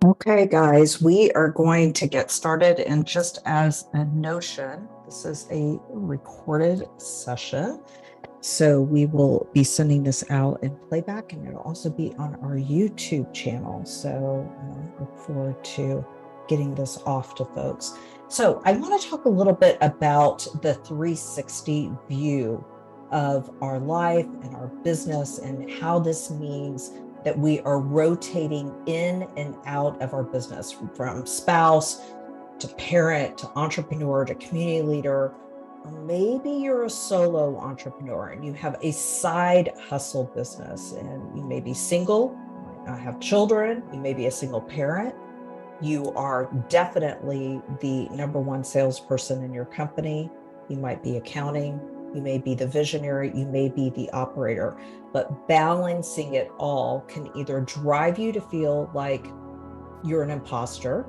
Okay, guys, we are going to get started. And just as a notion, this is a recorded session. So we will be sending this out in playback, and it'll also be on our YouTube channel. So look forward to getting this off to folks. So I want to talk a little bit about the 360 view of our life and our business and how this means that we are rotating in and out of our business, from spouse to parent to entrepreneur to community leader. Or maybe you're a solo entrepreneur and you have a side hustle business, and you may be single, you might not have children, you may be a single parent. You are definitely the number one salesperson in your company. You might be accounting, you may be the visionary, you may be the operator, but balancing it all can either drive you to feel like you're an imposter,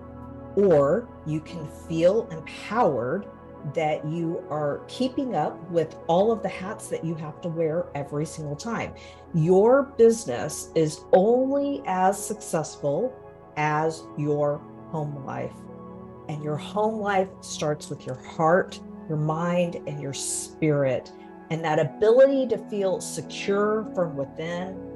or you can feel empowered that you are keeping up with all of the hats that you have to wear every single time. Your business is only as successful as your home life. And your home life starts with your heart, your mind, and your spirit. And that ability to feel secure from within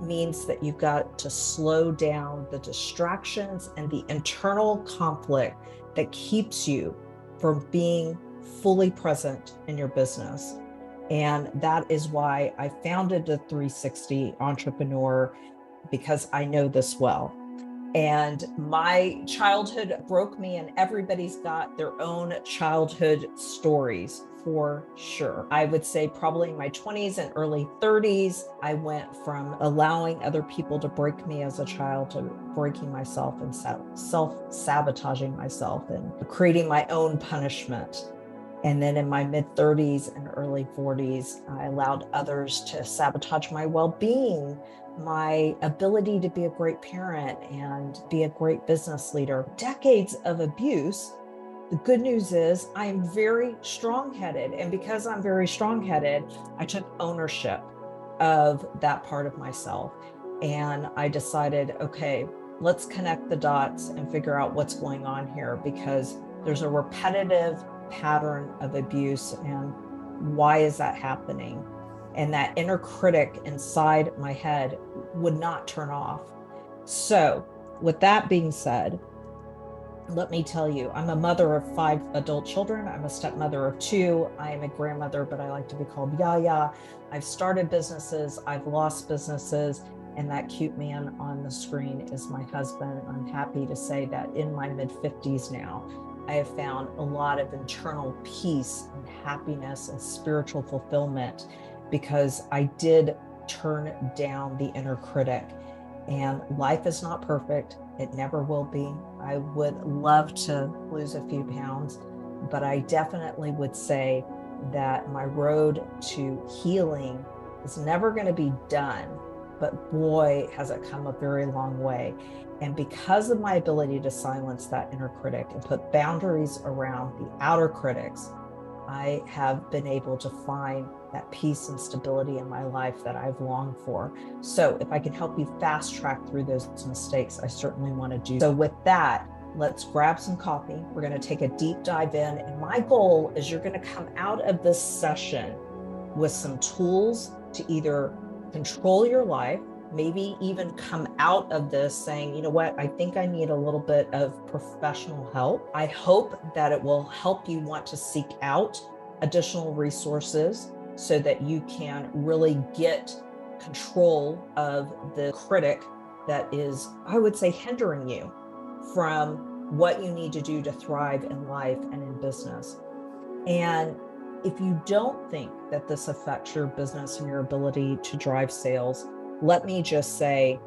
means that you've got to slow down the distractions and the internal conflict that keeps you from being fully present in your business. And that is why I founded the 360 Entrepreneur, because I know this well. And my childhood broke me, and everybody's got their own childhood stories for sure. I would say probably in my 20s and early 30s, I went from allowing other people to break me as a child to breaking myself and self-sabotaging myself and creating my own punishment. And then in my mid 30s and early 40s, I allowed others to sabotage my well-being, my ability to be a great parent and be a great business leader. Decades of abuse. The good news is I'm very strong-headed. And because I'm very strong-headed, I took ownership of that part of myself. And I decided, okay, let's connect the dots and figure out what's going on here, because there's a repetitive pattern of abuse. And why is that happening? And that inner critic inside my head would not turn off. So with that being said, let me tell you, I'm a mother of 5 adult children. I'm a stepmother of 2. I am a grandmother, but I like to be called Yaya. I've started businesses, I've lost businesses, and that cute man on the screen is my husband. I'm happy to say that in my mid-50s now, I have found a lot of internal peace and happiness and spiritual fulfillment, because I did turn down the inner critic. And life is not perfect. It never will be. I would love to lose a few pounds, but I definitely would say that my road to healing is never going to be done. But boy, has it come a very long way. And because of my ability to silence that inner critic and put boundaries around the outer critics, I have been able to find that peace and stability in my life that I've longed for. So if I can help you fast track through those mistakes, I certainly want to do so. With that, let's grab some coffee. We're going to take a deep dive in. And my goal is you're going to come out of this session with some tools to either control your life, maybe even come out of this saying, you know what, I think I need a little bit of professional help. I hope that it will help you want to seek out additional resources so that you can really get control of the critic that is, I would say, hindering you from what you need to do to thrive in life and in business. And if you don't think that this affects your business and your ability to drive sales, let me just say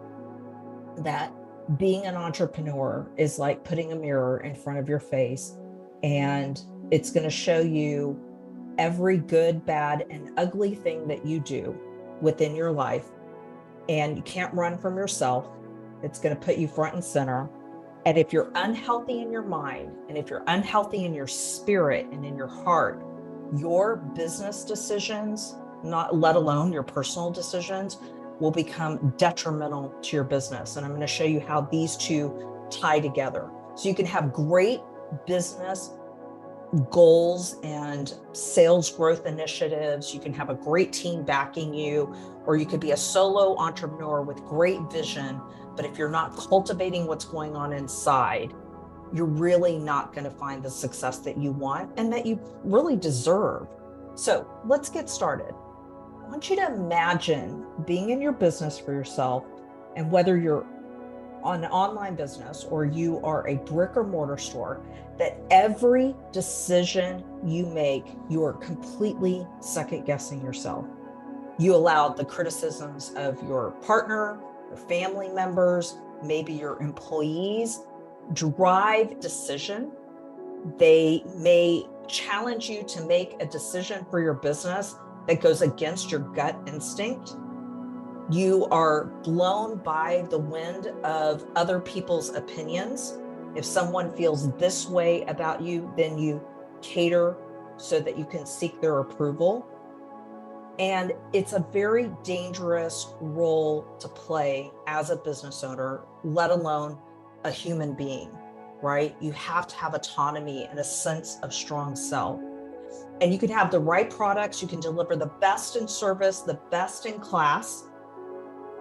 that being an entrepreneur is like putting a mirror in front of your face, and it's going to show you every good, bad, and ugly thing that you do within your life. And you can't run from yourself. It's going to put you front and center. And if you're unhealthy in your mind, and if you're unhealthy in your spirit and in your heart, your business decisions, not let alone your personal decisions, will become detrimental to your business. And I'm going to show you how these two tie together. So you can have great business goals and sales growth initiatives. You can have a great team backing you, or you could be a solo entrepreneur with great vision. But if you're not cultivating what's going on inside, you're really not going to find the success that you want and that you really deserve. So let's get started. I want you to imagine being in your business for yourself, and whether you're on an online business or you are a brick or mortar store, that every decision you make, you are completely second guessing yourself. You allow the criticisms of your partner, your family members, maybe your employees drive decision. They may challenge you to make a decision for your business that goes against your gut instinct. You are blown by the wind of other people's opinions. If someone feels this way about you, then you cater so that you can seek their approval. And it's a very dangerous role to play as a business owner, let alone a human being, right? You have to have autonomy and a sense of strong self. And you can have the right products, you can deliver the best in service, the best in class.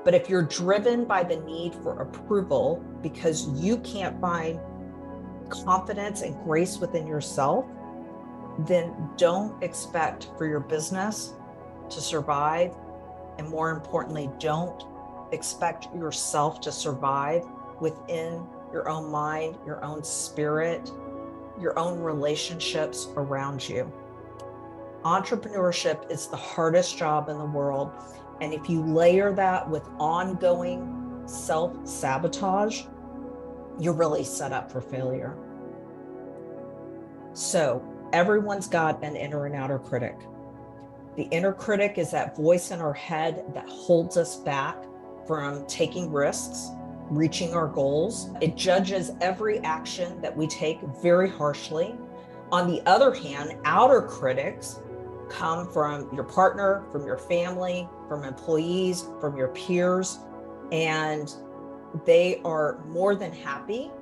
But if you're driven by the need for approval because you can't find confidence and grace within yourself, then don't expect for your business to survive. And more importantly, don't expect yourself to survive within your own mind, your own spirit, your own relationships around you. Entrepreneurship is the hardest job in the world. And if you layer that with ongoing self-sabotage, you're really set up for failure. So everyone's got an inner and outer critic. The inner critic is that voice in our head that holds us back from taking risks, reaching our goals. It judges every action that we take very harshly. On the other hand, outer critics come from your partner, from your family, from employees, from your peers, and they are more than happy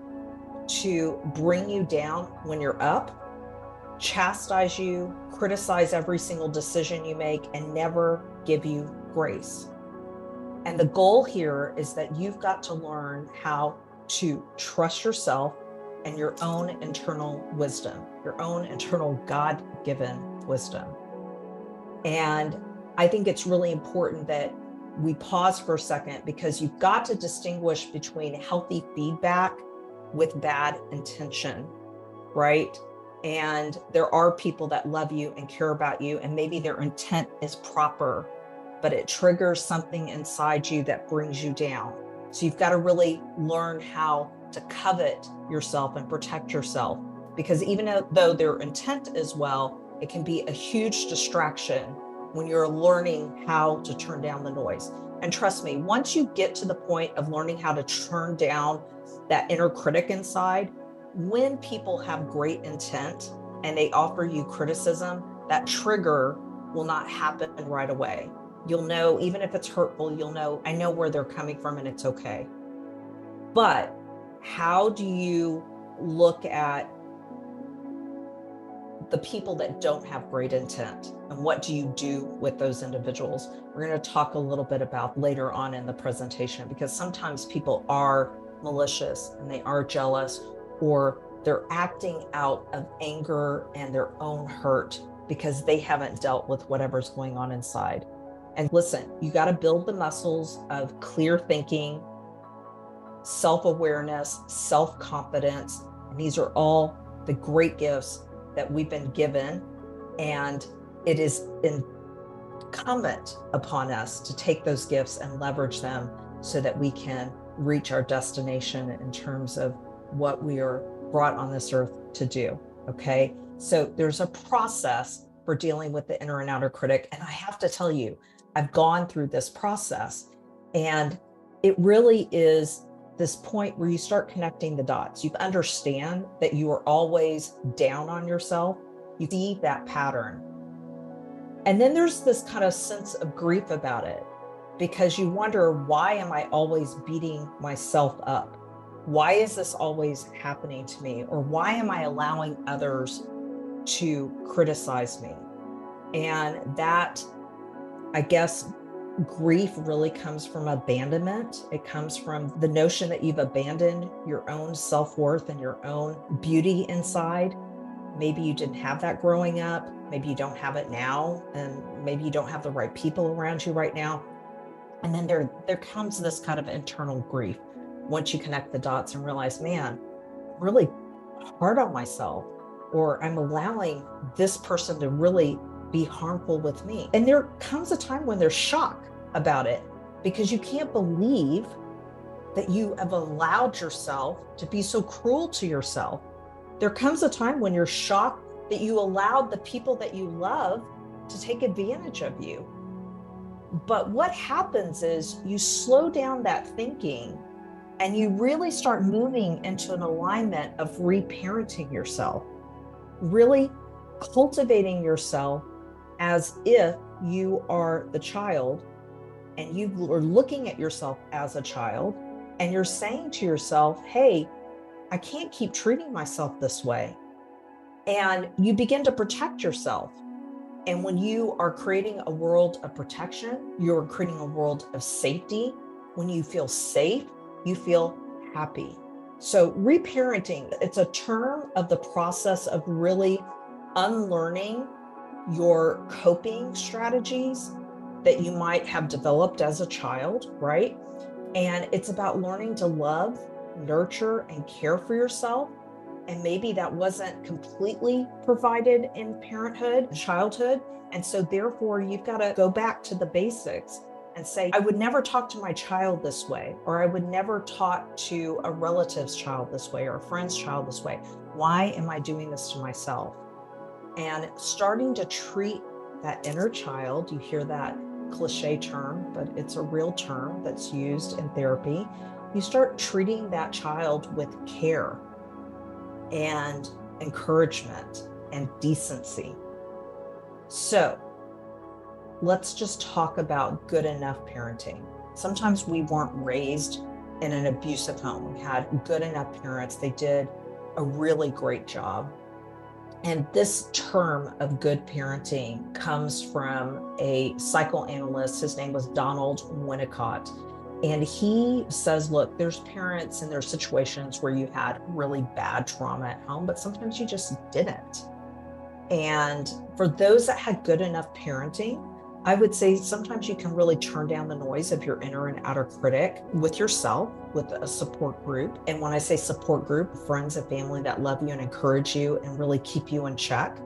to bring you down when you're up, chastise you, criticize every single decision you make, and never give you grace. And the goal here is that you've got to learn how to trust yourself and your own internal wisdom, your own internal God-given wisdom. And I think it's really important that we pause for a second, because you've got to distinguish between healthy feedback with bad intention, right? And there are people that love you and care about you, and maybe their intent is proper, but it triggers something inside you that brings you down. So you've got to really learn how to covet yourself and protect yourself, because even though their intent is well, it can be a huge distraction when you're learning how to turn down the noise. And trust me, once you get to the point of learning how to turn down that inner critic inside, when people have great intent and they offer you criticism, that trigger will not happen right away. You'll know, even if it's hurtful, you'll know, I know where they're coming from and it's okay. But how do you look at the people that don't have great intent, and what do you do with those individuals? We're going to talk a little bit about later on in the presentation, because sometimes people are malicious and they are jealous, or they're acting out of anger and their own hurt because they haven't dealt with whatever's going on inside. And listen, you got to build the muscles of clear thinking, self-awareness, self-confidence. And these are all the great gifts that we've been given. And it is incumbent upon us to take those gifts and leverage them so that we can reach our destination in terms of what we are brought on this earth to do. Okay. So there's a process for dealing with the inner and outer critic. And I have to tell you, I've gone through this process, and it really is this point where you start connecting the dots. You understand that you are always down on yourself. You see that pattern. And then there's this kind of sense of grief about it, because you wonder, why am I always beating myself up? Why is this always happening to me? Or why am I allowing others to criticize me? And that, I guess, grief really comes from abandonment. It comes from the notion that you've abandoned your own self-worth and your own beauty inside. Maybe you didn't have that growing up. Maybe you don't have it now. And maybe you don't have the right people around you right now. And then there comes this kind of internal grief once you connect the dots and realize, man, I'm really hard on myself, or I'm allowing this person to really be harmful with me. And there comes a time when there's shock about it, because you can't believe that you have allowed yourself to be so cruel to yourself. There comes a time when you're shocked that you allowed the people that you love to take advantage of you. But what happens is you slow down that thinking and you really start moving into an alignment of reparenting yourself, really cultivating yourself as if you are the child, and you are looking at yourself as a child, and you're saying to yourself, hey, I can't keep treating myself this way. And you begin to protect yourself. And when you are creating a world of protection, you're creating a world of safety. When you feel safe, you feel happy. So reparenting, it's a term of the process of really unlearning your coping strategies that you might have developed as a child, right? And it's about learning to love, nurture, and care for yourself. And maybe that wasn't completely provided in parenthood, childhood. And so therefore you've got to go back to the basics and say, I would never talk to my child this way, or I would never talk to a relative's child this way, or a friend's child this way. Why am I doing this to myself? And starting to treat that inner child, you hear that cliche term, but it's a real term that's used in therapy. You start treating that child with care and encouragement and decency. So let's just talk about good enough parenting. Sometimes we weren't raised in an abusive home. We had good enough parents. They did a really great job. And this term of good parenting comes from a psychoanalyst. His name was Donald Winnicott. And he says, look, there's parents and there's situations where you had really bad trauma at home, but sometimes you just didn't. And for those that had good enough parenting, I would say sometimes you can really turn down the noise of your inner and outer critic with yourself, with a support group. And when I say support group, friends and family that love you and encourage you and really keep you in check.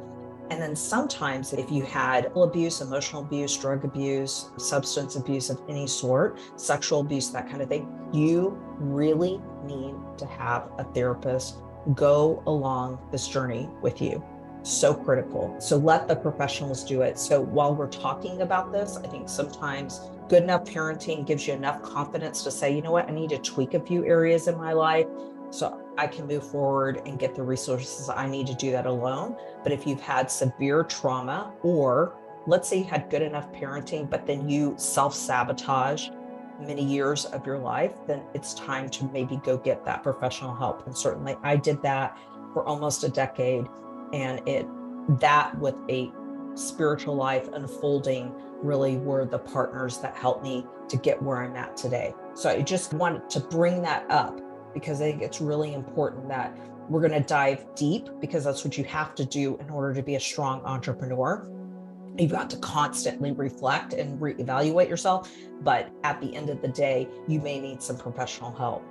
And then sometimes if you had abuse, emotional abuse, drug abuse, substance abuse of any sort, sexual abuse, that kind of thing, you really need to have a therapist go along this journey with you. So critical. So let the professionals do it. So while we're talking about this, I think sometimes good enough parenting gives you enough confidence to say, you know what, I need to tweak a few areas in my life so I can move forward and get the resources I need to do that alone. But if you've had severe trauma, or let's say you had good enough parenting, but then you self-sabotage many years of your life, then it's time to maybe go get that professional help. And certainly I did that for almost a decade. And that with a spiritual life unfolding really were the partners that helped me to get where I'm at today. So I just wanted to bring that up because I think it's really important that we're going to dive deep, because that's what you have to do in order to be a strong entrepreneur. You've got to constantly reflect and reevaluate yourself. But at the end of the day, you may need some professional help.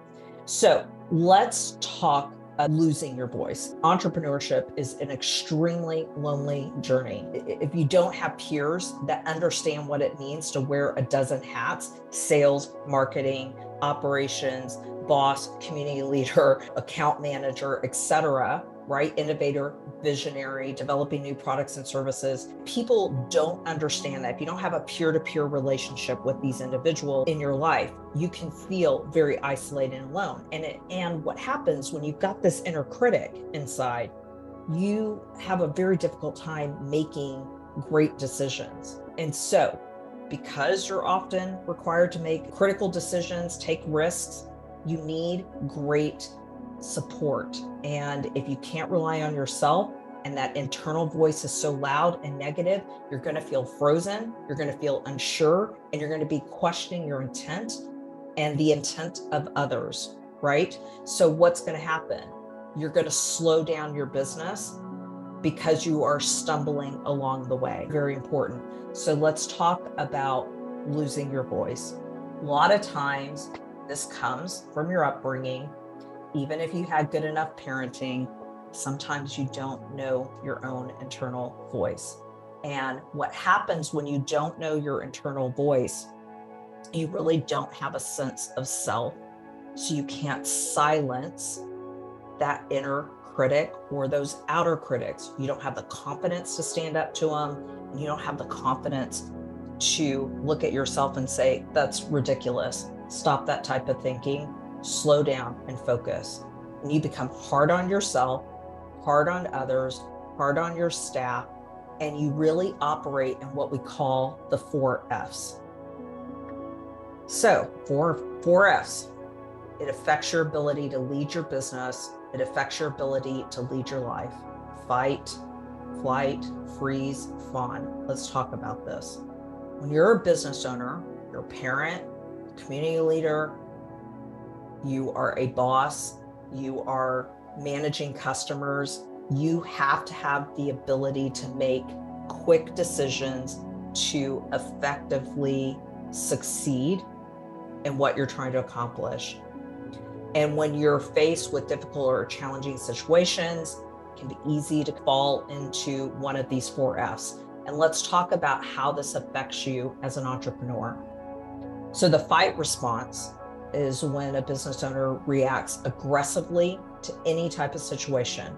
So let's talk losing your voice. Entrepreneurship is an extremely lonely journey. If you don't have peers that understand what it means to wear a dozen hats, sales, marketing, operations, boss, community leader, account manager, etc., right? Innovator, visionary, developing new products and services. People don't understand that. If you don't have a peer-to-peer relationship with these individuals in your life, you can feel very isolated and alone. And what happens when you've got this inner critic inside, you have a very difficult time making great decisions. And so, because you're often required to make critical decisions, take risks, You need great support. And if you can't rely on yourself and that internal voice is so loud and negative, you're going to feel frozen, you're going to feel unsure, and you're going to be questioning your intent and the intent of others, right? So what's going to happen? You're going to slow down your business because you are stumbling along the way. Very important. So let's talk about losing your voice. A lot of times this comes from your upbringing. Even if you had good enough parenting, sometimes you don't know your own internal voice. And what happens when you don't know your internal voice, you really don't have a sense of self. So you can't silence that inner critic or those outer critics. You don't have the confidence to stand up to them. And you don't have the confidence to look at yourself and say, that's ridiculous. Stop that type of thinking, slow down and focus. And you become hard on yourself, hard on others, hard on your staff, and you really operate in what we call the 4 Fs. So 4 Fs, it affects your ability to lead your business. It affects your ability to lead your life. Fight, flight, freeze, fawn. Let's talk about this. When you're a business owner, you're a parent, community leader, you are a boss, you are managing customers, you have to have the ability to make quick decisions to effectively succeed in what you're trying to accomplish. And when you're faced with difficult or challenging situations, it can be easy to fall into one of these 4 Fs. And let's talk about how this affects you as an entrepreneur. So the fight response is when a business owner reacts aggressively to any type of situation.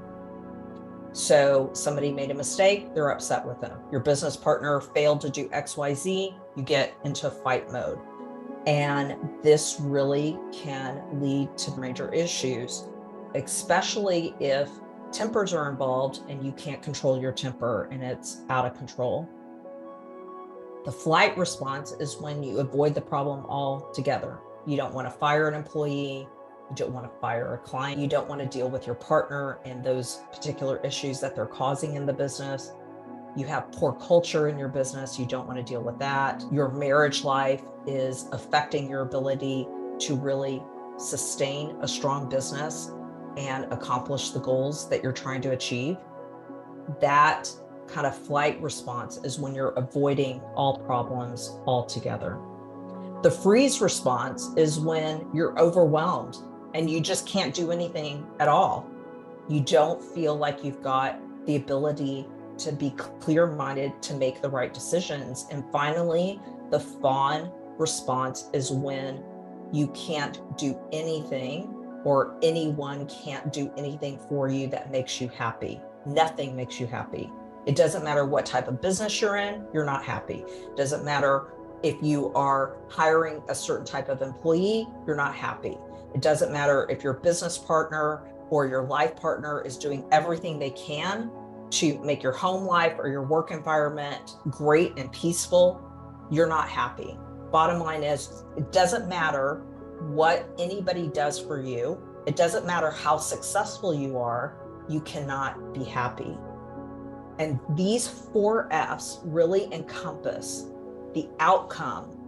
So somebody made a mistake, they're upset with them. Your business partner failed to do XYZ, you get into fight mode. And this really can lead to major issues, especially if tempers are involved and you can't control your temper and it's out of control. The flight response is when you avoid the problem altogether. You don't want to fire an employee, you don't want to fire a client, you don't want to deal with your partner and those particular issues that they're causing in the business. You have poor culture in your business, you don't want to deal with that. Your marriage life is affecting your ability to really sustain a strong business and accomplish the goals that you're trying to achieve. That kind of flight response is when you're avoiding all problems altogether. The freeze response is when you're overwhelmed and you just can't do anything at all. You don't feel like you've got the ability to be clear-minded to make the right decisions. And finally, the fawn response is when you can't do anything or anyone can't do anything for you that makes you happy. Nothing makes you happy. It doesn't matter what type of business you're in, you're not happy. It doesn't matter if you are hiring a certain type of employee, you're not happy. It doesn't matter if your business partner or your life partner is doing everything they can to make your home life or your work environment great and peaceful, you're not happy. Bottom line is, it doesn't matter what anybody does for you. It doesn't matter how successful you are, you cannot be happy. And these 4 Fs really encompass the outcome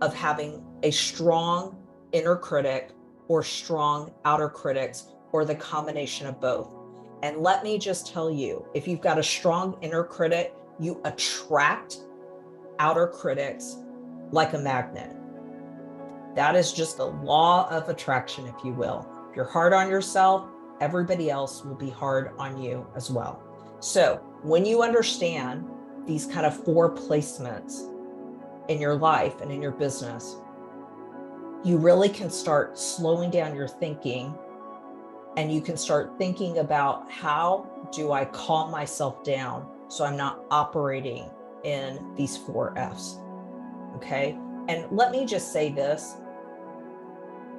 of having a strong inner critic or strong outer critics, or the combination of both. And let me just tell you, if you've got a strong inner critic, you attract outer critics like a magnet. That is just the law of attraction, if you will. If you're hard on yourself, everybody else will be hard on you as well. So when you understand these kind of 4 placements in your life and in your business, you really can start slowing down your thinking, and you can start thinking about, how do I calm myself down so I'm not operating in these 4 Fs, okay? And let me just say this,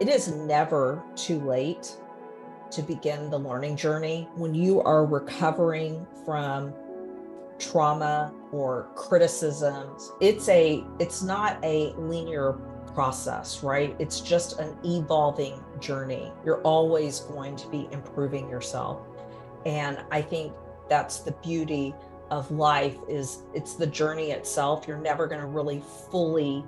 it is never too late to begin the learning journey. When you are recovering from trauma or criticisms, it's not a linear process, right? It's just an evolving journey. You're always going to be improving yourself. And I think that's the beauty of life, is it's the journey itself. You're never going to really fully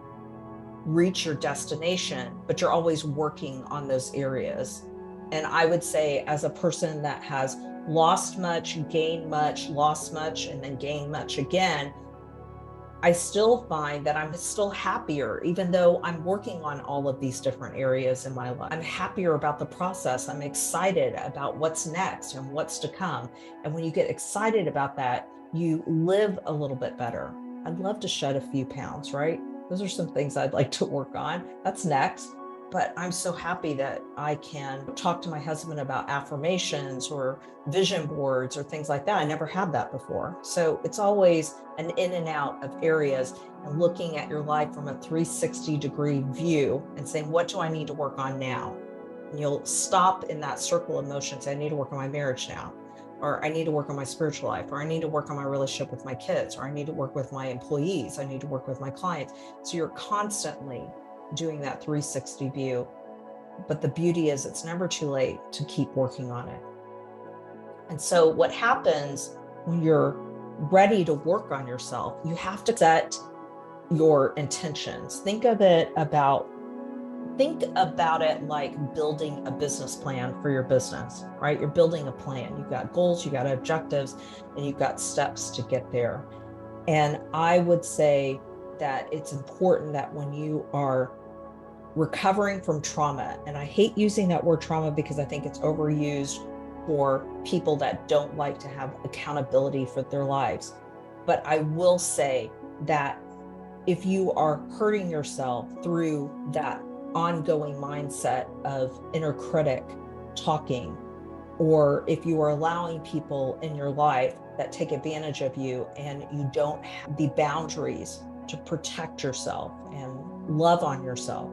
reach your destination, but you're always working on those areas. And I would say, as a person that has lost much, gained much, lost much, and then gained much again, I still find that I'm still happier, even though I'm working on all of these different areas in my life. I'm happier about the process. I'm excited about what's next and what's to come. And when you get excited about that, you live a little bit better. I'd love to shed a few pounds, right? Those are some things I'd like to work on. That's next. But I'm so happy that I can talk to my husband about affirmations or vision boards or things like that. I never had that before. So it's always an in and out of areas, and looking at your life from a 360-degree view and saying, what do I need to work on now? And you'll stop in that circle of motion, say, I need to work on my marriage now, or I need to work on my spiritual life, or I need to work on my relationship with my kids, or I need to work with my employees, I need to work with my clients. So you're constantly doing that 360 view. But the beauty is, it's never too late to keep working on it. And so what happens when you're ready to work on yourself, you have to set your intentions. Think about it like building a business plan for your business, right? You're building a plan. You've got goals, you've got objectives, and you've got steps to get there. And I would say that it's important that when you are recovering from trauma, and I hate using that word trauma because I think it's overused for people that don't like to have accountability for their lives. But I will say that if you are hurting yourself through that ongoing mindset of inner critic talking, or if you are allowing people in your life that take advantage of you and you don't have the boundaries to protect yourself and love on yourself,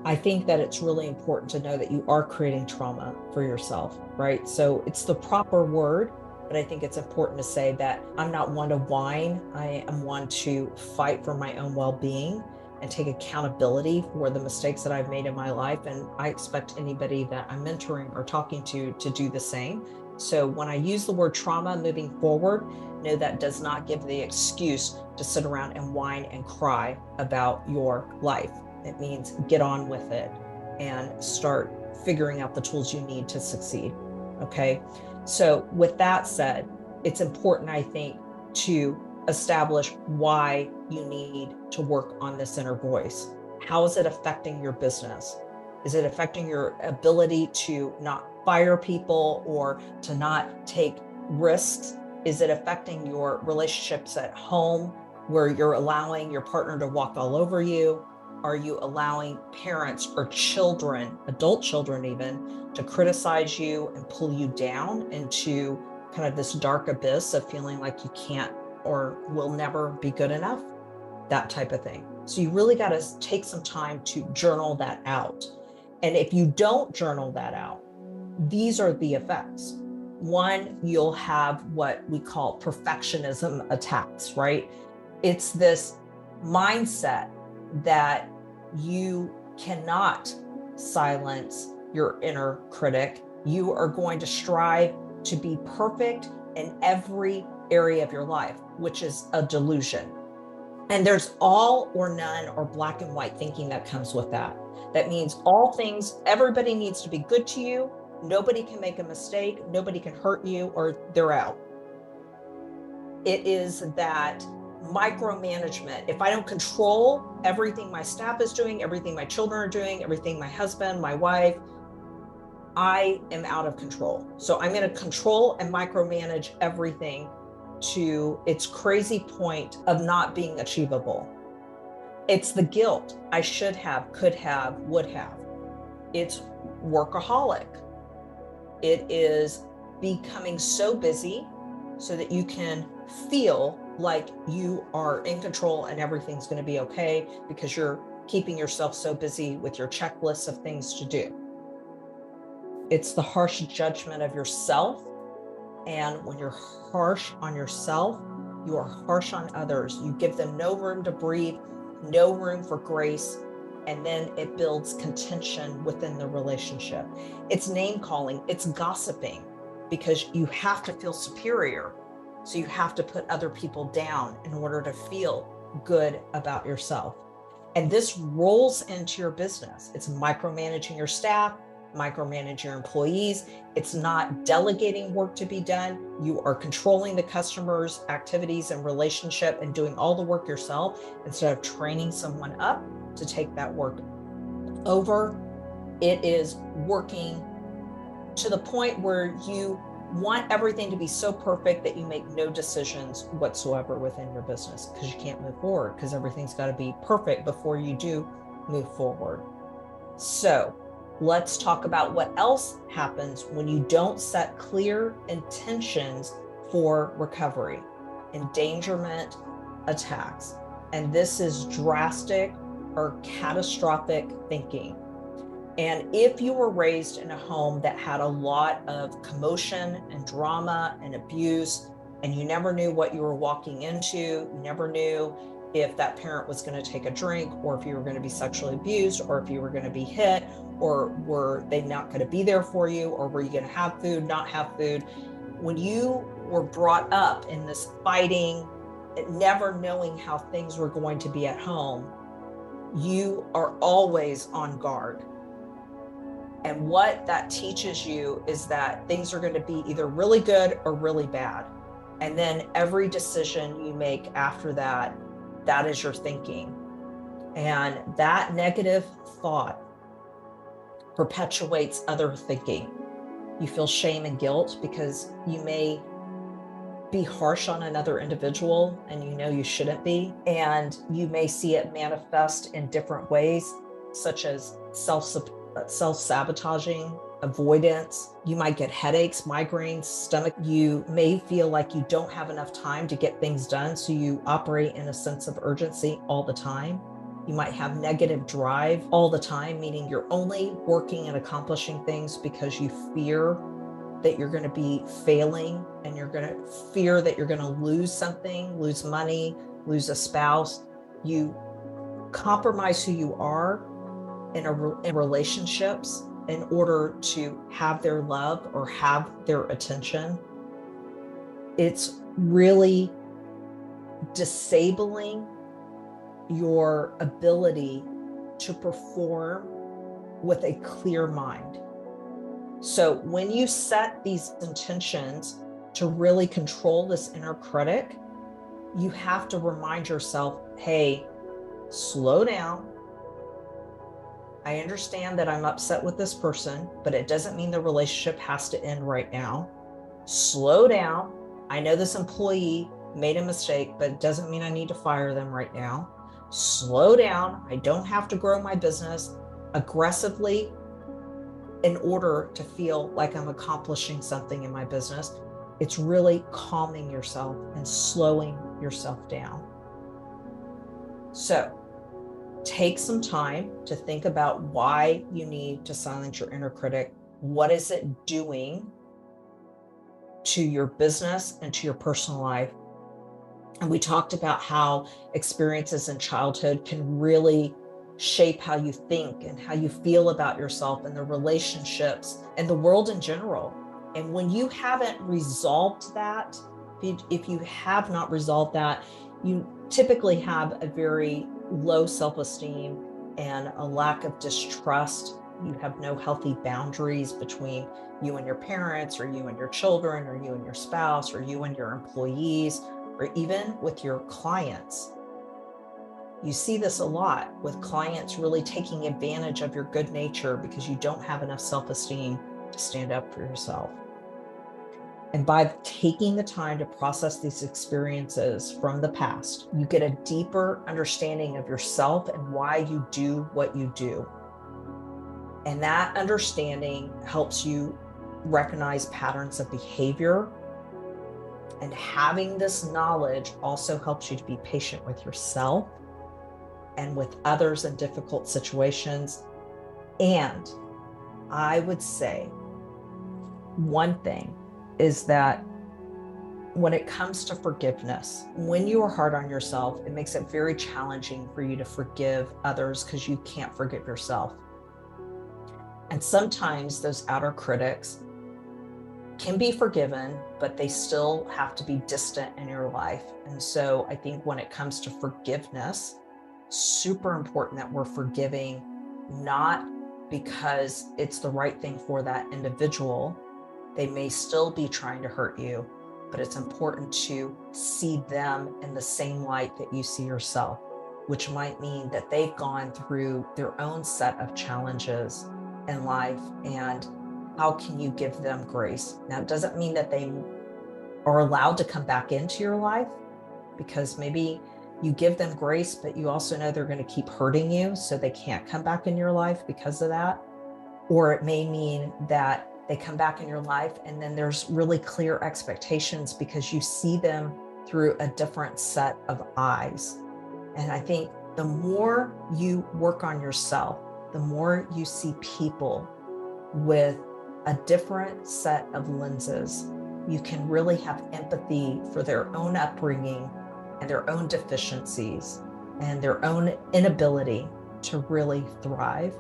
I think that it's really important to know that you are creating trauma for yourself, right? So it's the proper word, but I think it's important to say that I'm not one to whine. I am one to fight for my own well-being and take accountability for the mistakes that I've made in my life. And I expect anybody that I'm mentoring or talking to do the same. So when I use the word trauma moving forward, know that does not give the excuse to sit around and whine and cry about your life. It means get on with it and start figuring out the tools you need to succeed. Okay. So with that said, it's important, I think, to establish why you need to work on this inner voice. How is it affecting your business? Is it affecting your ability to not fire people or to not take risks? Is it affecting your relationships at home, where you're allowing your partner to walk all over you? Are you allowing parents or children, adult children even, to criticize you and pull you down into kind of this dark abyss of feeling like you can't or will never be good enough? That type of thing. So you really got to take some time to journal that out. And if you don't journal that out, these are the effects. One, you'll have what we call perfectionism attacks, right? It's this mindset that you cannot silence your inner critic. You are going to strive to be perfect in every area of your life, which is a delusion. And there's all or none or black and white thinking that comes with that. That means all things, everybody needs to be good to you. Nobody can make a mistake. Nobody can hurt you, or they're out. It is that micromanagement. If I don't control everything my staff is doing, everything my children are doing, everything my husband, my wife, I am out of control. So I'm going to control and micromanage everything to its crazy point of not being achievable. It's the guilt. I should have, could have, would have. It's workaholic. It is becoming so busy so that you can feel like you are in control and everything's going to be okay, because you're keeping yourself so busy with your checklists of things to do. It's the harsh judgment of yourself. And when you're harsh on yourself, you are harsh on others. You give them no room to breathe, no room for grace, And then it builds contention within the relationship. It's name calling, it's gossiping, because you have to feel superior. So you have to put other people down in order to feel good about yourself. And this rolls into your business. It's micromanaging your staff, micromanage your employees. It's not delegating work to be done. You are controlling the customer's activities and relationship and doing all the work yourself instead of training someone up to take that work over. It is working to the point where you want everything to be so perfect that you make no decisions whatsoever within your business, because you can't move forward, because everything's got to be perfect before you do move forward. So let's talk about what else happens when you don't set clear intentions for recovery. Endangerment attacks. And this is drastic or catastrophic thinking. And if you were raised in a home that had a lot of commotion and drama and abuse, and you never knew what you were walking into, you never knew if that parent was going to take a drink, or if you were going to be sexually abused, or if you were going to be hit, or were they not going to be there for you, or were you going to have food, not have food? When you were brought up in this fighting, never knowing how things were going to be at home, you are always on guard. And what that teaches you is that things are going to be either really good or really bad. And then every decision you make after that, that is your thinking. And that negative thought perpetuates other thinking. You feel shame and guilt because you may be harsh on another individual and you know you shouldn't be. And you may see it manifest in different ways, such as self-sabotaging, avoidance. You might get headaches, migraines, stomach. You may feel like you don't have enough time to get things done, so you operate in a sense of urgency all the time. You might have negative drive all the time, meaning you're only working and accomplishing things because you fear that you're going to be failing, and you're going to fear that you're going to lose something, lose money, lose a spouse. You compromise who you are in relationships in order to have their love or have their attention. It's really disabling your ability to perform with a clear mind. So when you set these intentions to really control this inner critic, you have to remind yourself, hey, slow down. I understand that I'm upset with this person, but it doesn't mean the relationship has to end right now. Slow down. I know this employee made a mistake, but it doesn't mean I need to fire them right now. Slow down. I don't have to grow my business aggressively in order to feel like I'm accomplishing something in my business. It's really calming yourself and slowing yourself down. So take some time to think about why you need to silence your inner critic. What is it doing to your business and to your personal life? And we talked about how experiences in childhood can really shape how you think and how you feel about yourself and the relationships and the world in general. And when you haven't resolved that, if you have not resolved that, you typically have a very low self-esteem and a lack of distrust. You have no healthy boundaries between you and your parents, or you and your children, or you and your spouse, or you and your employees, or even with your clients. You see this a lot with clients really taking advantage of your good nature because you don't have enough self-esteem to stand up for yourself. And by taking the time to process these experiences from the past, you get a deeper understanding of yourself and why you do what you do. And that understanding helps you recognize patterns of behavior. And having this knowledge also helps you to be patient with yourself and with others in difficult situations. And I would say one thing is that when it comes to forgiveness, when you are hard on yourself, it makes it very challenging for you to forgive others because you can't forgive yourself. And sometimes those outer critics can be forgiven, but they still have to be distant in your life. And so I think when it comes to forgiveness, super important that we're forgiving, not because it's the right thing for that individual. They may still be trying to hurt you, but it's important to see them in the same light that you see yourself, which might mean that they've gone through their own set of challenges in life, and how can you give them grace? Now, it doesn't mean that they are allowed to come back into your life, because maybe you give them grace, but you also know they're going to keep hurting you, so they can't come back in your life because of that. Or it may mean that they come back in your life and then there's really clear expectations because you see them through a different set of eyes. And I think the more you work on yourself, the more you see people with a different set of lenses, you can really have empathy for their own upbringing and their own deficiencies and their own inability to really thrive.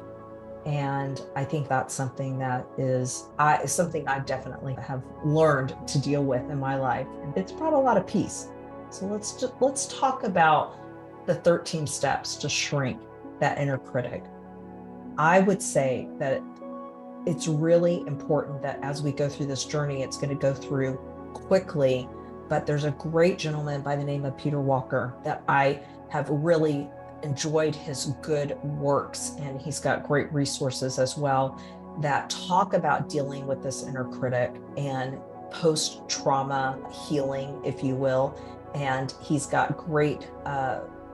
And I think that's something that is something I definitely have learned to deal with in my life. And it's brought a lot of peace. So let's talk about the 13 steps to shrink that inner critic. I would say that it's really important that as we go through this journey, it's going to go through quickly. But there's a great gentleman by the name of Peter Walker that I have really enjoyed his good works, and he's got great resources as well that talk about dealing with this inner critic and post-trauma healing, if you will. And he's got great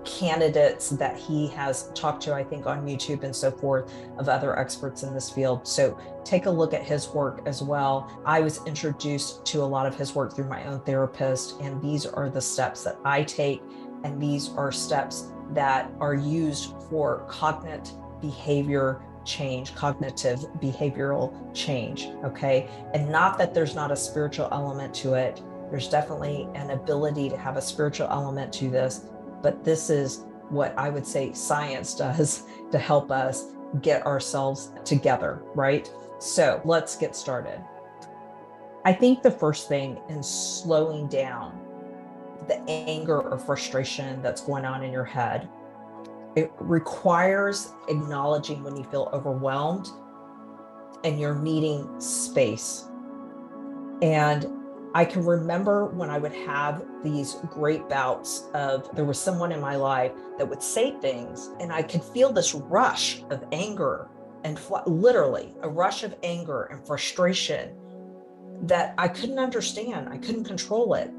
candidates that he has talked to, I think, on YouTube and so forth, of other experts in this field. So take a look at his work as well. I was introduced to a lot of his work through my own therapist, and these are the steps that I take, and these are steps that are used for cognitive behavioral change, okay? And not that there's not a spiritual element to it. There's definitely an ability to have a spiritual element to this, but this is what I would say science does to help us get ourselves together, right? So let's get started. I think the first thing in slowing down the anger or frustration that's going on in your head, it requires acknowledging when you feel overwhelmed and you're needing space. And I can remember when I would have these great bouts of, there was someone in my life that would say things and I could feel this rush of anger and literally a rush of anger and frustration that I couldn't understand. I couldn't control it.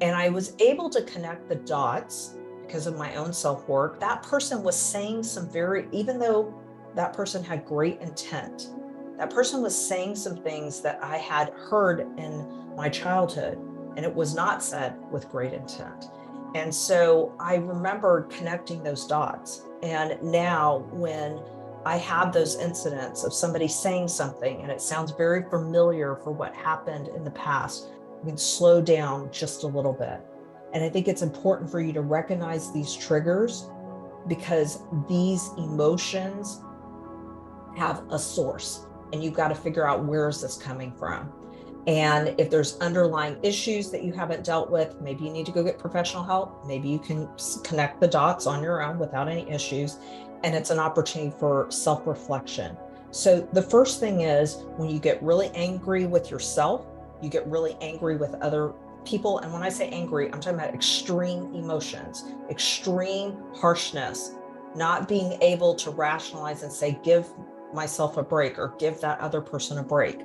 And I was able to connect the dots because of my own self-work. That person was saying even though that person had great intent, that person was saying some things that I had heard in my childhood, and it was not said with great intent. And so I remember connecting those dots. And now when I have those incidents of somebody saying something and it sounds very familiar for what happened in the past, you can slow down just a little bit. And I think it's important for you to recognize these triggers, because these emotions have a source and you've got to figure out, where is this coming from? And if there's underlying issues that you haven't dealt with, maybe you need to go get professional help. Maybe you can connect the dots on your own without any issues. And it's an opportunity for self-reflection. So the first thing is, when you get really angry with yourself, you get really angry with other people. And when I say angry, I'm talking about extreme emotions, extreme harshness, not being able to rationalize and say, give myself a break or give that other person a break.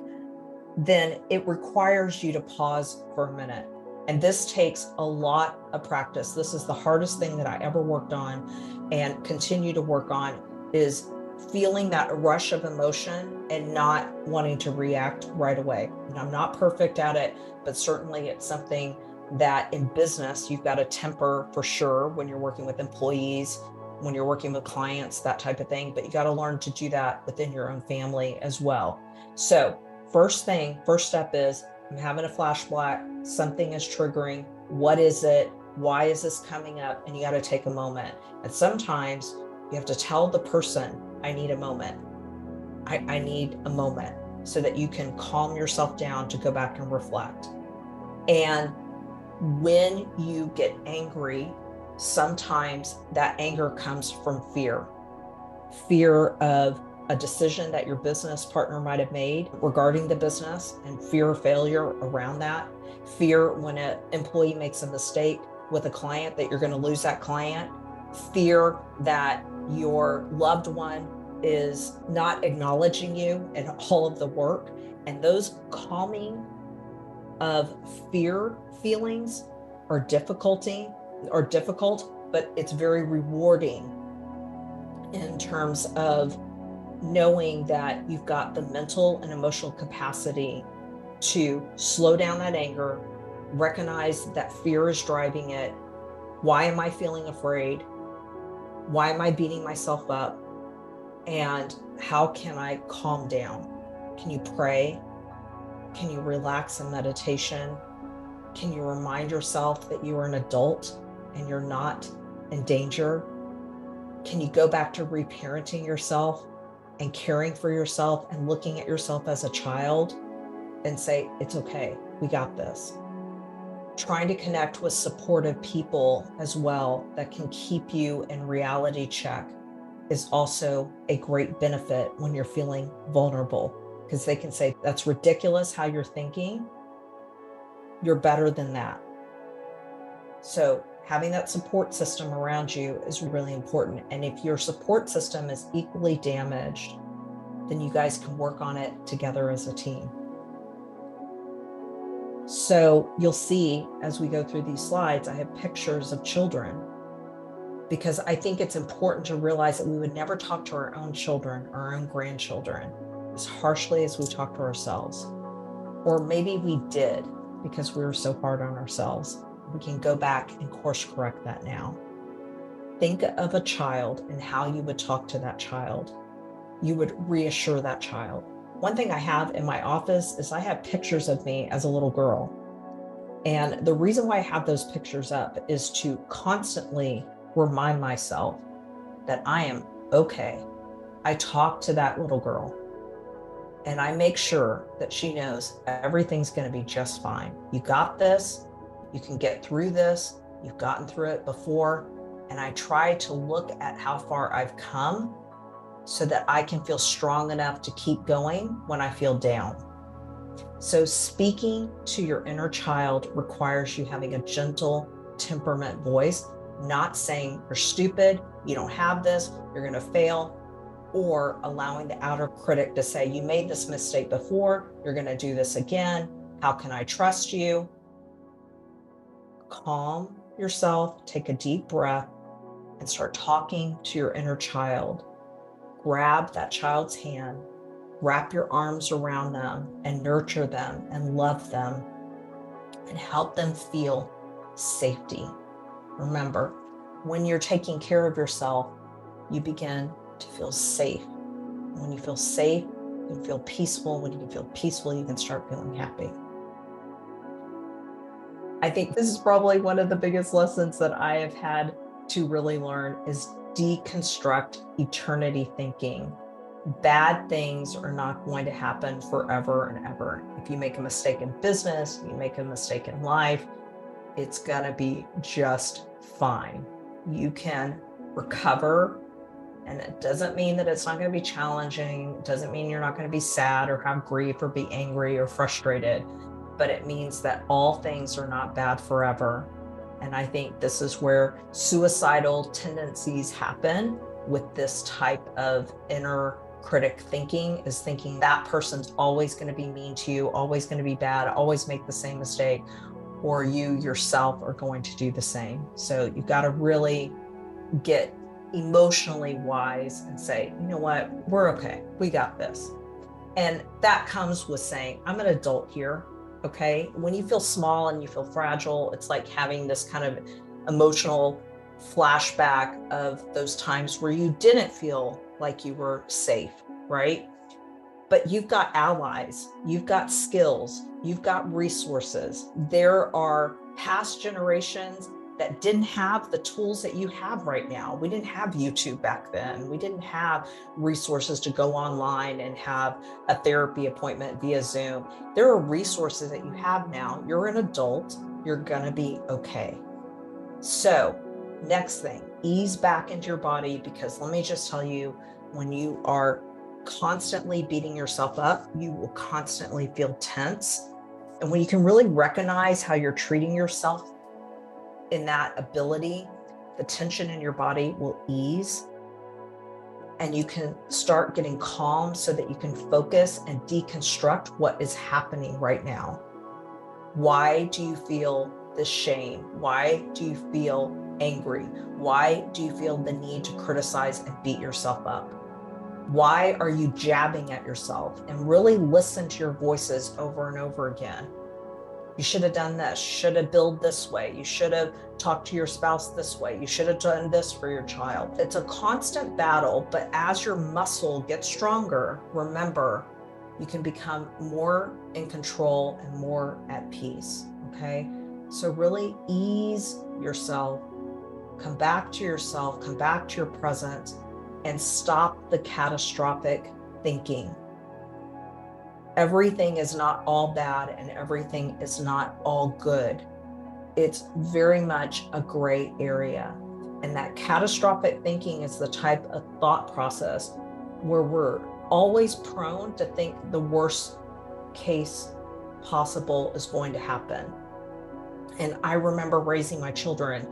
Then it requires you to pause for a minute. And this takes a lot of practice. This is the hardest thing that I ever worked on and continue to work on, is feeling that rush of emotion and not wanting to react right away. And I'm not perfect at it, but certainly it's something that in business, you've got to temper for sure when you're working with employees, when you're working with clients, that type of thing. But you got to learn to do that within your own family as well. So first step is I'm having a flashback. Something is triggering. What is it? Why is this coming up? And you got to take a moment. And sometimes you have to tell the person, I need a moment. I need a moment, so that you can calm yourself down to go back and reflect. And when you get angry, sometimes that anger comes from fear of a decision that your business partner might have made regarding the business, and fear of failure around that. Fear when an employee makes a mistake with a client, that you're going to lose that client. Fear that your loved one is not acknowledging you and all of the work. And those calming of fear feelings are difficult, but it's very rewarding in terms of knowing that you've got the mental and emotional capacity to slow down that anger, recognize that fear is driving it. Why am I feeling afraid? Why am I beating myself up? And how can I calm down? Can you pray? Can you relax in meditation? Can you remind yourself that you are an adult and you're not in danger? Can you go back to reparenting yourself and caring for yourself and looking at yourself as a child and say, it's okay, we got this? Trying to connect with supportive people as well that can keep you in reality check is also a great benefit when you're feeling vulnerable, because they can say, that's ridiculous how you're thinking. You're better than that. So having that support system around you is really important. And if your support system is equally damaged, then you guys can work on it together as a team. So you'll see as we go through these slides, I have pictures of children, because I think it's important to realize that we would never talk to our own children or our own grandchildren as harshly as we talk to ourselves. Or maybe we did because we were so hard on ourselves. We can go back and course correct that now. Think of a child and how you would talk to that child. You would reassure that child. One thing I have in my office is I have pictures of me as a little girl. And the reason why I have those pictures up is to constantly remind myself that I am okay. I talk to that little girl and I make sure that she knows everything's going to be just fine. You got this. You can get through this. You've gotten through it before. And I try to look at how far I've come so that I can feel strong enough to keep going when I feel down. So speaking to your inner child requires you having a gentle temperament voice, not saying you're stupid, you don't have this, you're going to fail, or allowing the outer critic to say, you made this mistake before, you're going to do this again. How can I trust you? Calm yourself, take a deep breath, and start talking to your inner child. Grab that child's hand, wrap your arms around them, and nurture them and love them and help them feel safety. Remember, when you're taking care of yourself, you begin to feel safe. When you feel safe, you can feel peaceful. When you can feel peaceful, you can start feeling happy. I think this is probably one of the biggest lessons that I have had to really learn is deconstruct eternity thinking. Bad things are not going to happen forever and ever. If you make a mistake in business, you make a mistake in life, it's going to be just fine. You can recover, and it doesn't mean that it's not going to be challenging. It doesn't mean you're not going to be sad or have grief or be angry or frustrated, but it means that all things are not bad forever. And I think this is where suicidal tendencies happen with this type of inner critic thinking, is thinking that person's always going to be mean to you, always going to be bad, always make the same mistake, or you yourself are going to do the same. So you've got to really get emotionally wise and say, you know what, we're okay. We got this. And that comes with saying, I'm an adult here. Okay. When you feel small and you feel fragile, it's like having this kind of emotional flashback of those times where you didn't feel like you were safe, right? but you've got allies, you've got skills, you've got resources. There are past generations that didn't have the tools that you have right now. We didn't have YouTube back then. We didn't have resources to go online and have a therapy appointment via Zoom. There are resources that you have now. You're an adult, you're gonna be okay. So next thing, ease back into your body, because let me just tell you, when you are constantly beating yourself up, you will constantly feel tense. And when you can really recognize how you're treating yourself in that ability, the tension in your body will ease, and you can start getting calm so that you can focus and deconstruct what is happening right now. Why do you feel this shame? Why do you feel angry? Why do you feel the need to criticize and beat yourself up? Why are you jabbing at yourself? And really listen to your voices over and over again. You should have done this, should have billed this way. You should have talked to your spouse this way. You should have done this for your child. It's a constant battle, but as your muscle gets stronger, remember, you can become more in control and more at peace, okay? So really ease yourself, come back to yourself, come back to your present, and stop the catastrophic thinking. Everything is not all bad and everything is not all good. It's very much a gray area. And that catastrophic thinking is the type of thought process where we're always prone to think the worst case possible is going to happen. And I remember raising my children,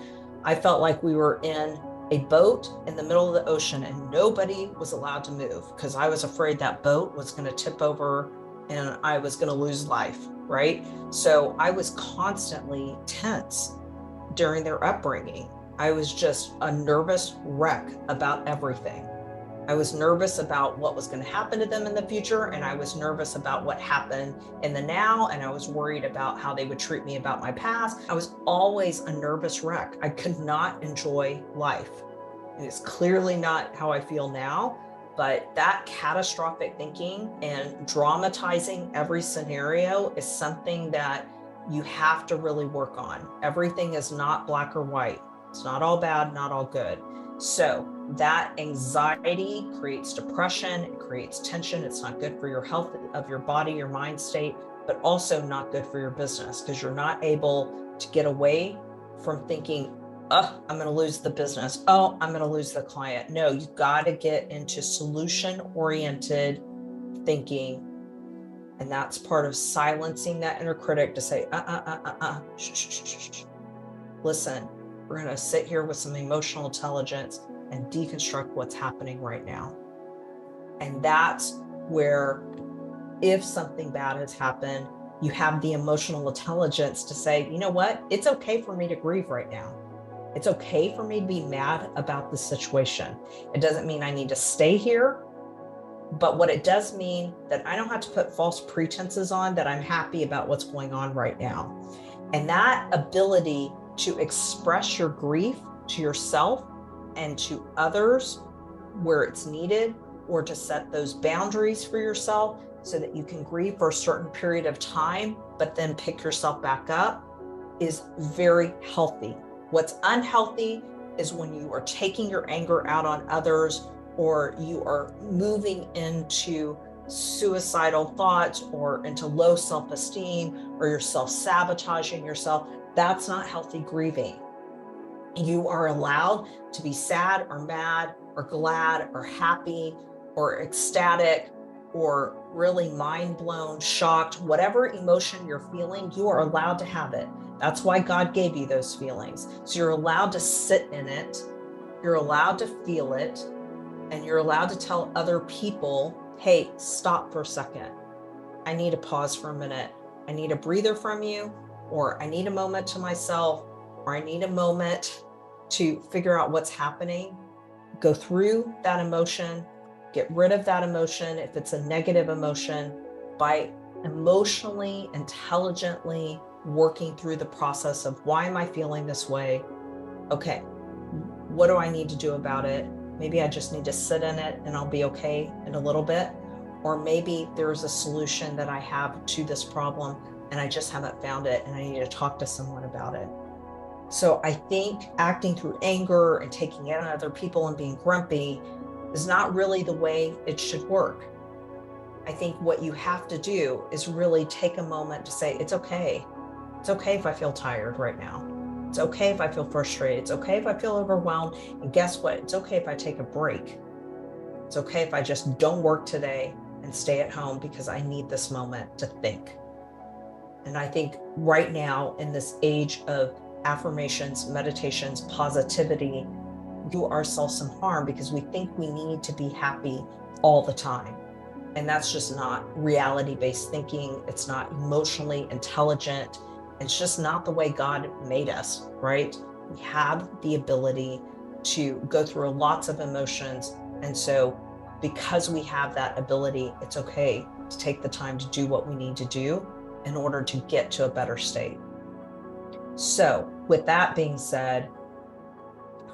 I felt like we were in a boat in the middle of the ocean and nobody was allowed to move because I was afraid that boat was going to tip over and I was going to lose life, right? So I was constantly tense during their upbringing. I was just a nervous wreck about everything. I was nervous about what was going to happen to them in the future, and I was nervous about what happened in the now, and I was worried about how they would treat me about my past. I was always a nervous wreck. I could not enjoy life. And it's clearly not how I feel now, but that catastrophic thinking and dramatizing every scenario is something that you have to really work on. Everything is not black or white. It's not all bad, not all good. So that anxiety creates depression, it creates tension. It's not good for your health of your body, your mind state, but also not good for your business because you're not able to get away from thinking, oh, I'm going to lose the business. Oh, I'm going to lose the client. No, you've got to get into solution-oriented thinking. And that's part of silencing that inner critic to say, shh, shh, shh, shh. Listen, we're going to sit here with some emotional intelligence and deconstruct what's happening right now. And that's where, if something bad has happened, you have the emotional intelligence to say, you know what? It's okay for me to grieve right now. It's okay for me to be mad about the situation. It doesn't mean I need to stay here, but what it does mean that I don't have to put false pretenses on that I'm happy about what's going on right now. And that ability to express your grief to yourself and to others where it's needed, or to set those boundaries for yourself so that you can grieve for a certain period of time, but then pick yourself back up, is very healthy. What's unhealthy is when you are taking your anger out on others, or you are moving into suicidal thoughts or into low self-esteem, or you're self-sabotaging yourself. That's not healthy grieving. You are allowed to be sad or mad or glad or happy or ecstatic or really mind blown, shocked, whatever emotion you're feeling, you are allowed to have it. That's why God gave you those feelings. So you're allowed to sit in it, you're allowed to feel it, and you're allowed to tell other people, hey, stop for a second. I need to pause for a minute. I need a breather from you, or I need a moment to myself, or I need a moment to figure out what's happening. Go through that emotion, get rid of that emotion if it's a negative emotion, by emotionally, intelligently working through the process of, why am I feeling this way? Okay, what do I need to do about it? Maybe I just need to sit in it and I'll be okay in a little bit. or maybe there's a solution that I have to this problem and I just haven't found it and I need to talk to someone about it. So I think acting through anger and taking it on other people and being grumpy is not really the way it should work. I think what you have to do is really take a moment to say, it's okay. It's okay if I feel tired right now. It's okay if I feel frustrated. It's okay if I feel overwhelmed. And guess what? It's okay if I take a break. It's okay if I just don't work today and stay at home because I need this moment to think. And I think right now in this age of affirmations, meditations, positivity, do ourselves some harm because we think we need to be happy all the time. And that's just not reality-based thinking. It's not emotionally intelligent. It's just not the way God made us, right? We have the ability to go through lots of emotions. And so because we have that ability, it's okay to take the time to do what we need to do in order to get to a better state. So with that being said,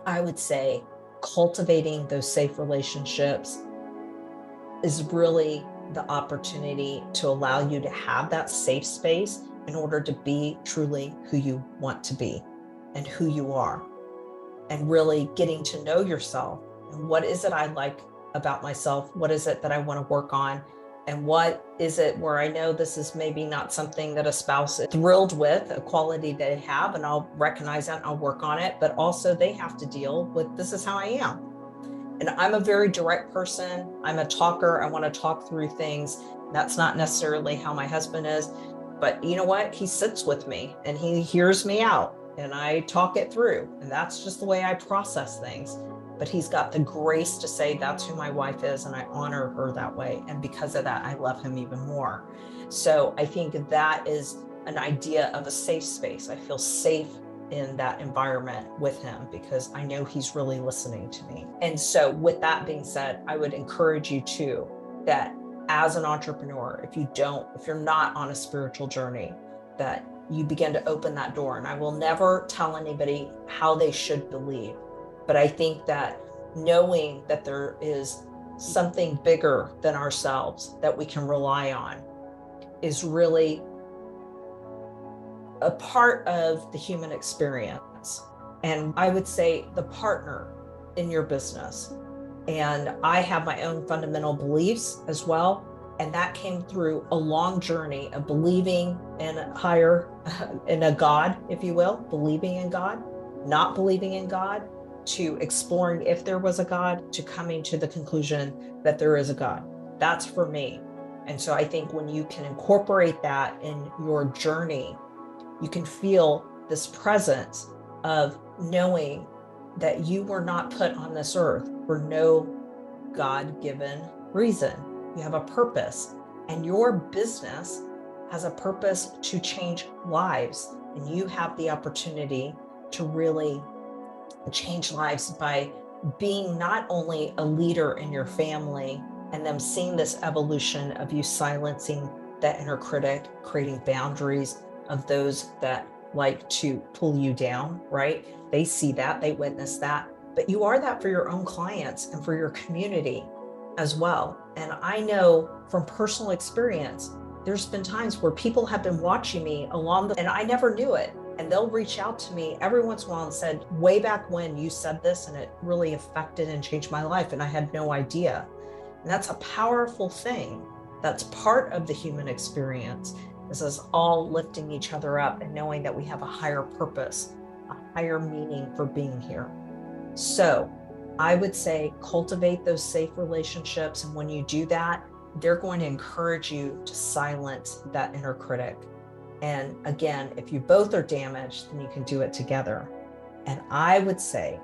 I would say cultivating those safe relationships is really the opportunity to allow you to have that safe space in order to be truly who you want to be and who you are, and really getting to know yourself and what is it I like about myself, what is it that I want to work on, and what is it where I know this is maybe not something that a spouse is thrilled with, a quality they have, and I'll recognize that and I'll work on it, but also they have to deal with, this is how I am. And I'm a very direct person. I'm a talker. I want to talk through things. That's not necessarily how my husband is, but you know what? He sits with me and he hears me out and I talk it through. And that's just the way I process things. But he's got the grace to say that's who my wife is and I honor her that way. And because of that, I love him even more. So I think that is an idea of a safe space. I feel safe in that environment with him because I know he's really listening to me. And so with that being said, I would encourage you too, that as an entrepreneur, if you're not on a spiritual journey, that you begin to open that door. And I will never tell anybody how they should believe, but I think that knowing that there is something bigger than ourselves that we can rely on is really a part of the human experience. And I would say the partner in your business. And I have my own fundamental beliefs as well. And that came through a long journey of believing in a God, if you will, believing in God, not believing in God, to exploring if there was a God, to coming to the conclusion that there is a God. That's for me. And so I think when you can incorporate that in your journey, you can feel this presence of knowing that you were not put on this earth for no God-given reason. You have a purpose, and your business has a purpose to change lives. And you have the opportunity to really change lives by being not only a leader in your family and them seeing this evolution of you silencing that inner critic, creating boundaries of those that like to pull you down, right? They see that, they witness that, but you are that for your own clients and for your community as well. And I know from personal experience, there's been times where people have been watching me and I never knew it. And they'll reach out to me every once in a while and said, way back when you said this and it really affected and changed my life. And I had no idea. And that's a powerful thing. That's part of the human experience, is us all lifting each other up and knowing that we have a higher purpose, a higher meaning for being here. So I would say cultivate those safe relationships. And when you do that, they're going to encourage you to silence that inner critic. And again, if you both are damaged, then you can do it together. And I would say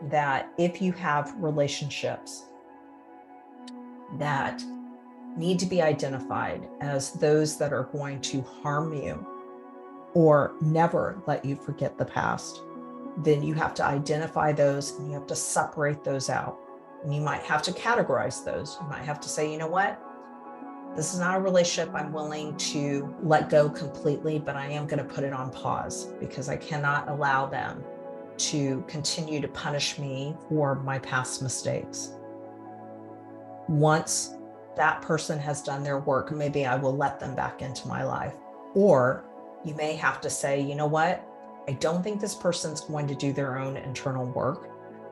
that if you have relationships that need to be identified as those that are going to harm you or never let you forget the past, then you have to identify those and you have to separate those out. And you might have to categorize those. You might have to say, you know what? This is not a relationship I'm willing to let go completely, but I am going to put it on pause because I cannot allow them to continue to punish me for my past mistakes. Once that person has done their work, maybe I will let them back into my life. Or you may have to say, you know what? I don't think this person's going to do their own internal work.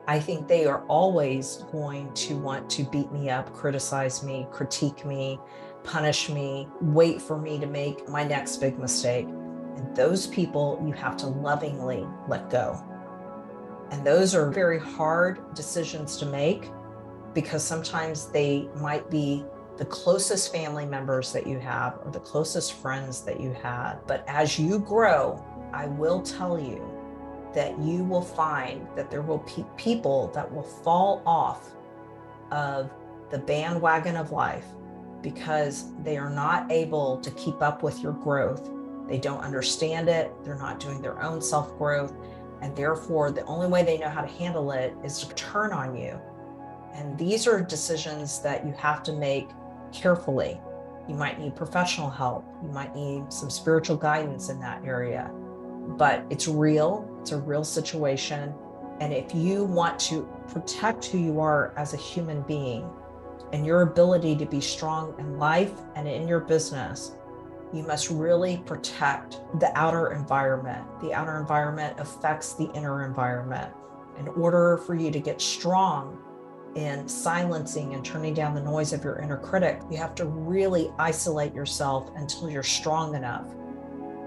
I think they are always going to want to beat me up, criticize me, critique me, punish me, wait for me to make my next big mistake. And those people you have to lovingly let go. And those are very hard decisions to make, because sometimes they might be the closest family members that you have or the closest friends that you had. But as you grow, I will tell you that you will find that there will be people that will fall off of the bandwagon of life because they are not able to keep up with your growth. They don't understand it. They're not doing their own self-growth. And therefore, the only way they know how to handle it is to turn on you. And these are decisions that you have to make carefully. You might need professional help. You might need some spiritual guidance in that area. But it's real. It's a real situation. And if you want to protect who you are as a human being and your ability to be strong in life and in your business, you must really protect the outer environment. The outer environment affects the inner environment. In order for you to get strong in silencing and turning down the noise of your inner critic, you have to really isolate yourself until you're strong enough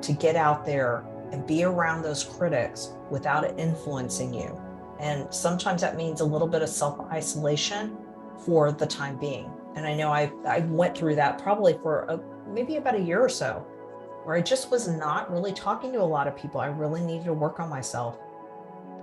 to get out there and be around those critics without it influencing you. And sometimes that means a little bit of self-isolation for the time being. And I know I went through that probably for maybe about a year or so, where I just was not really talking to a lot of people. I really needed to work on myself.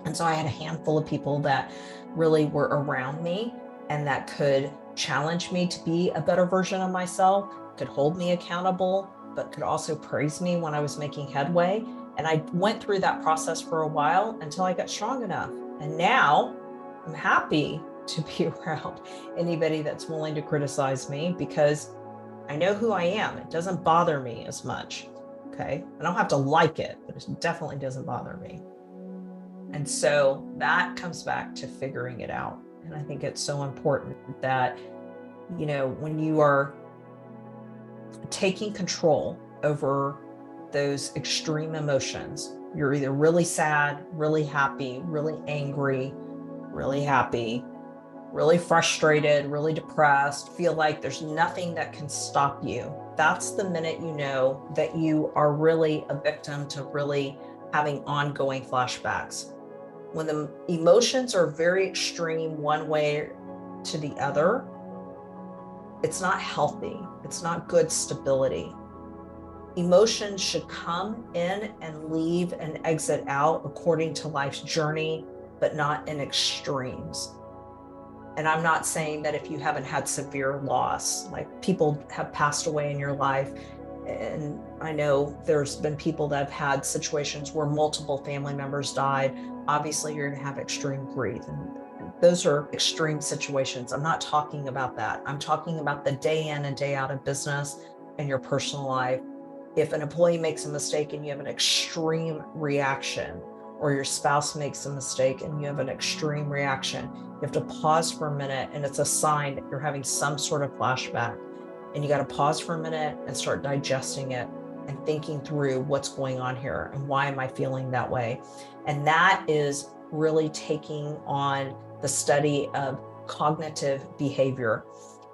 And so I had a handful of people that really were around me and that could challenge me to be a better version of myself, could hold me accountable, but could also praise me when I was making headway. And I went through that process for a while until I got strong enough. And now I'm happy to be around anybody that's willing to criticize me, because I know who I am. It doesn't bother me as much. Okay. I don't have to like it, but it definitely doesn't bother me. And so that comes back to figuring it out. And I think it's so important that, you know, when you are taking control over those extreme emotions, you're either really sad, really happy, really angry, really happy, really frustrated, really depressed, feel like there's nothing that can stop you. That's the minute you know that you are really a victim to really having ongoing flashbacks. When the emotions are very extreme one way to the other, it's not healthy. It's not good stability. Emotions should come in and leave and exit out according to life's journey, but not in extremes. And I'm not saying that if you haven't had severe loss, like people have passed away in your life. And I know there's been people that have had situations where multiple family members died. Obviously, you're going to have extreme grief. And those are extreme situations. I'm not talking about that. I'm talking about the day in and day out of business and your personal life. If an employee makes a mistake and you have an extreme reaction, or your spouse makes a mistake and you have an extreme reaction, you have to pause for a minute, and it's a sign that you're having some sort of flashback. And you got to pause for a minute and start digesting it and thinking through what's going on here and why am I feeling that way. And that is really taking on the study of cognitive behavior.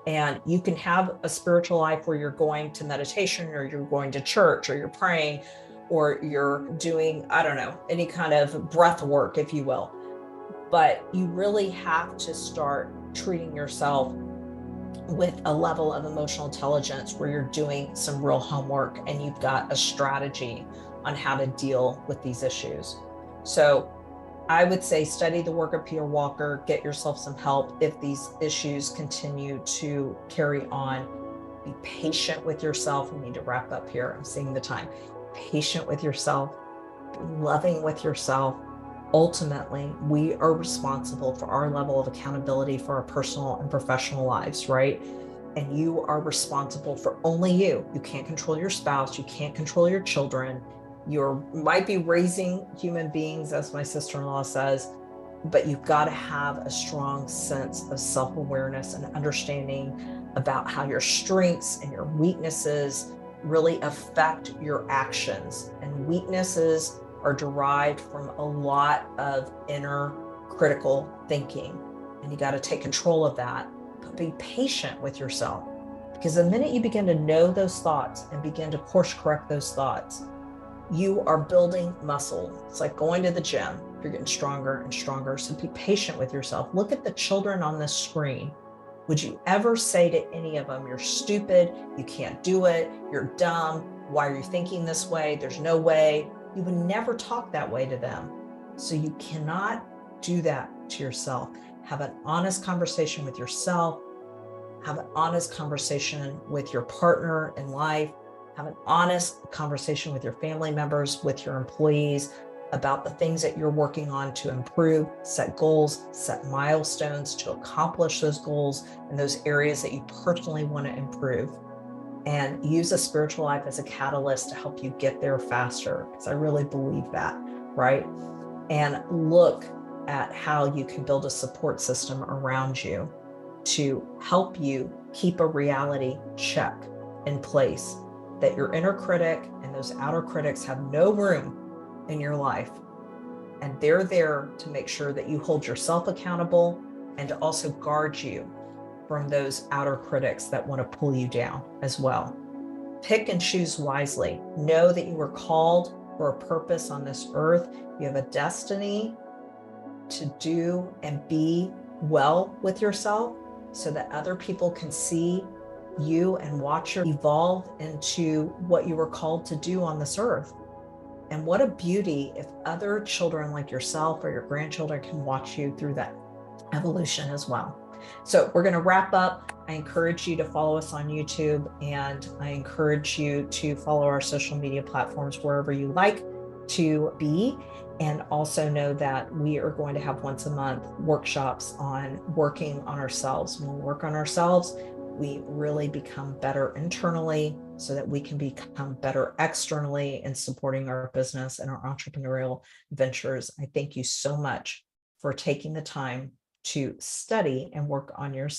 And you can have a spiritual life where you're going to meditation, or you're going to church, or you're praying, or you're doing, I don't know, any kind of breath work, if you will. But you really have to start treating yourself with a level of emotional intelligence where you're doing some real homework and you've got a strategy on how to deal with these issues. So I would say study the work of Peter Walker, get yourself some help if these issues continue to carry on. Be patient with yourself. We need to wrap up here. I'm seeing the time. Patient with yourself, be loving with yourself. Ultimately, we are responsible for our level of accountability for our personal and professional lives, right? And you are responsible for only you. You can't control your spouse. You can't control your children. You might be raising human beings, as my sister-in-law says, but you've got to have a strong sense of self-awareness and understanding about how your strengths and your weaknesses really affect your actions. And weaknesses are derived from a lot of inner critical thinking. And you got to take control of that, but be patient with yourself. Because the minute you begin to know those thoughts and begin to course correct those thoughts, you are building muscle. It's like going to the gym. You're getting stronger and stronger. So be patient with yourself. Look at the children on this screen. Would you ever say to any of them, you're stupid, you can't do it, you're dumb, why are you thinking this way? There's no way. You would never talk that way to them. So you cannot do that to yourself. Have an honest conversation with yourself. Have an honest conversation with your partner in life. Have an honest conversation with your family members, with your employees about the things that you're working on to improve, set goals, set milestones to accomplish those goals in those areas that you personally want to improve. And use a spiritual life as a catalyst to help you get there faster, because I really believe that, right? And look at how you can build a support system around you to help you keep a reality check in place, that your inner critic and those outer critics have no room in your life. And they're there to make sure that you hold yourself accountable and to also guard you from those outer critics that want to pull you down as well. Pick and choose wisely. Know that you were called for a purpose on this earth. You have a destiny to do and be well with yourself so that other people can see you and watch you evolve into what you were called to do on this earth. And what a beauty if other children like yourself or your grandchildren can watch you through that evolution as well. So we're going to wrap up. I encourage you to follow us on YouTube, and I encourage you to follow our social media platforms wherever you like to be. And also know that we are going to have once a month workshops on working on ourselves. When we work on ourselves, we really become better internally so that we can become better externally in supporting our business and our entrepreneurial ventures. I thank you so much for taking the time to study and work on yourself.